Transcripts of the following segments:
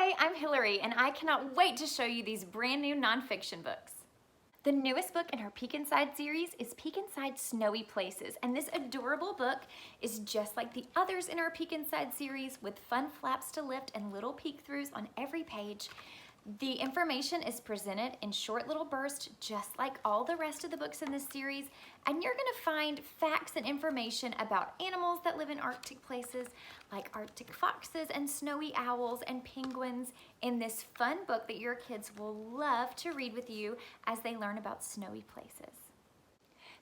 Hi, I'm Hillary, and I cannot wait to show you these brand new nonfiction books. The newest book in our Peek Inside series is Peek Inside Snowy Places, and this adorable book is just like the others in our Peek Inside series with fun flaps to lift and little peek-throughs on every page. The information is presented in short little bursts, just like all the rest of the books in this series, and you're going to find facts and information about animals that live in Arctic places, like Arctic foxes and snowy owls and penguins, in this fun book that your kids will love to read with you as they learn about snowy places.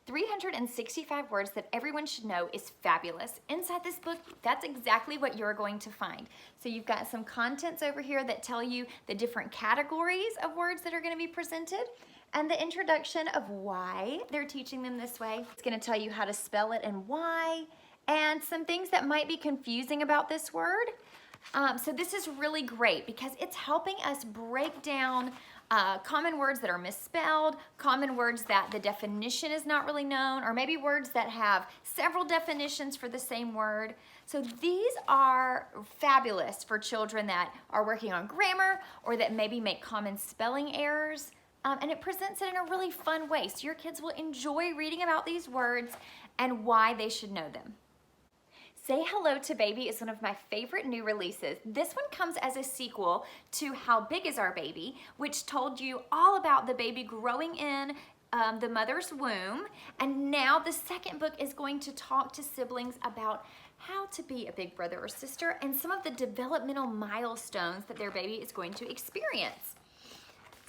365 words that everyone should know is fabulous. Inside this book, that's exactly what you're going to find. So you've got some contents over here that tell you the different categories of words that are going to be presented and the introduction of why they're teaching them this way. It's going to tell you how to spell it and why, and some things that might be confusing about this word. So this is really great because it's helping us break down common words that are misspelled, common words that the definition is not really known, or maybe words that have several definitions for the same word. So these are fabulous for children that are working on grammar or that maybe make common spelling errors. And it presents it in a really fun way, so your kids will enjoy reading about these words and why they should know them. Say Hello to Baby is one of my favorite new releases. This one comes as a sequel to How Big Is Our Baby, which told you all about the baby growing in the mother's womb. And now the second book is going to talk to siblings about how to be a big brother or sister and some of the developmental milestones that their baby is going to experience.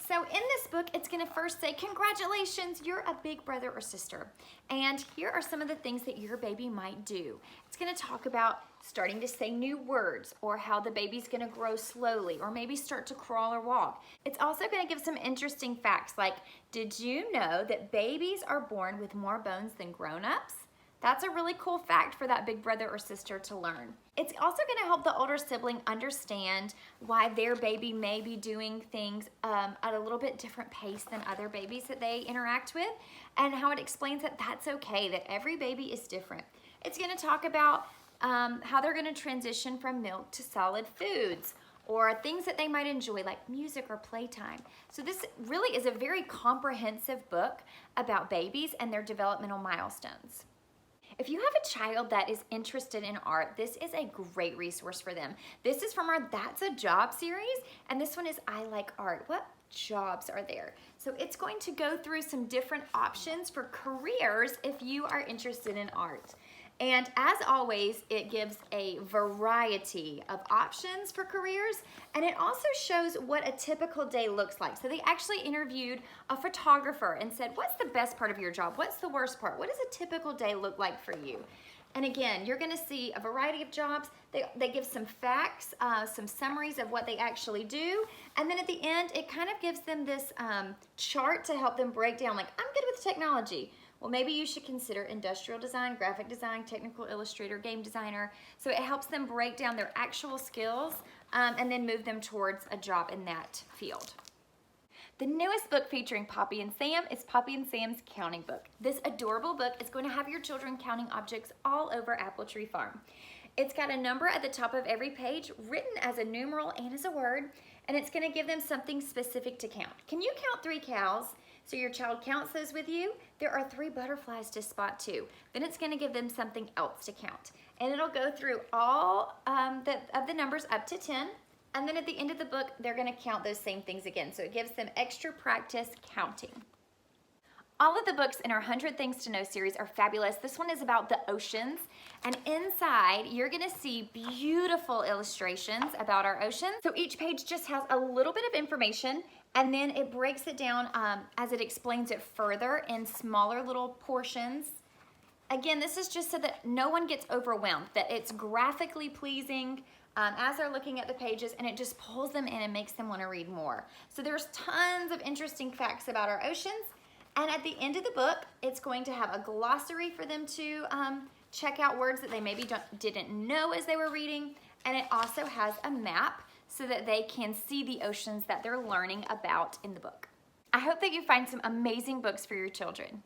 So in this book, it's going to first say, congratulations, you're a big brother or sister. And here are some of the things that your baby might do. It's going to talk about starting to say new words, or how the baby's going to grow slowly, or maybe start to crawl or walk. It's also going to give some interesting facts like, did you know that babies are born with more bones than grown-ups? That's a really cool fact for that big brother or sister to learn. It's also going to help the older sibling understand why their baby may be doing things at a little bit different pace than other babies that they interact with, and how it explains that that's okay, that every baby is different. It's going to talk about how they're going to transition from milk to solid foods, or things that they might enjoy like music or playtime. So this really is a very comprehensive book about babies and their developmental milestones. If you have a child that is interested in art, this is a great resource for them. This is from our That's a Job series, and this one is I Like Art. What jobs are there? So it's going to go through some different options for careers if you are interested in art. And as always, it gives a variety of options for careers, and it also shows what a typical day looks like. So they actually interviewed a photographer and said, what's the best part of your job? What's the worst part? What does a typical day look like for you? And again, you're gonna see a variety of jobs. They give some facts, some summaries of what they actually do. And then at the end, it kind of gives them this chart to help them break down, like, I'm good with technology. Well, maybe you should consider industrial design, graphic design, technical illustrator, game designer. So it helps them break down their actual skills and then move them towards a job in that field. The newest book featuring Poppy and Sam is Poppy and Sam's Counting Book. This adorable book is going to have your children counting objects all over Apple Tree Farm. It's got a number at the top of every page written as a numeral and as a word, and it's going to give them something specific to count. Can you count 3 cows? So your child counts those with you. There are 3 butterflies to spot too. Then it's going to give them something else to count. And it'll go through all of the numbers up to 10. And then at the end of the book, they're going to count those same things again. So it gives them extra practice counting. All of the books in our 100 Things to Know series are fabulous. This one is about the oceans. And inside, you're going to see beautiful illustrations about our oceans. So each page just has a little bit of information, and then it breaks it down as it explains it further in smaller little portions. Again, this is just so that no one gets overwhelmed, that it's graphically pleasing as they're looking at the pages, and it just pulls them in and makes them want to read more. So there's tons of interesting facts about our oceans. And at the end of the book, it's going to have a glossary for them to check out words that they maybe didn't know as they were reading. And it also has a map so that they can see the oceans that they're learning about in the book. I hope that you find some amazing books for your children.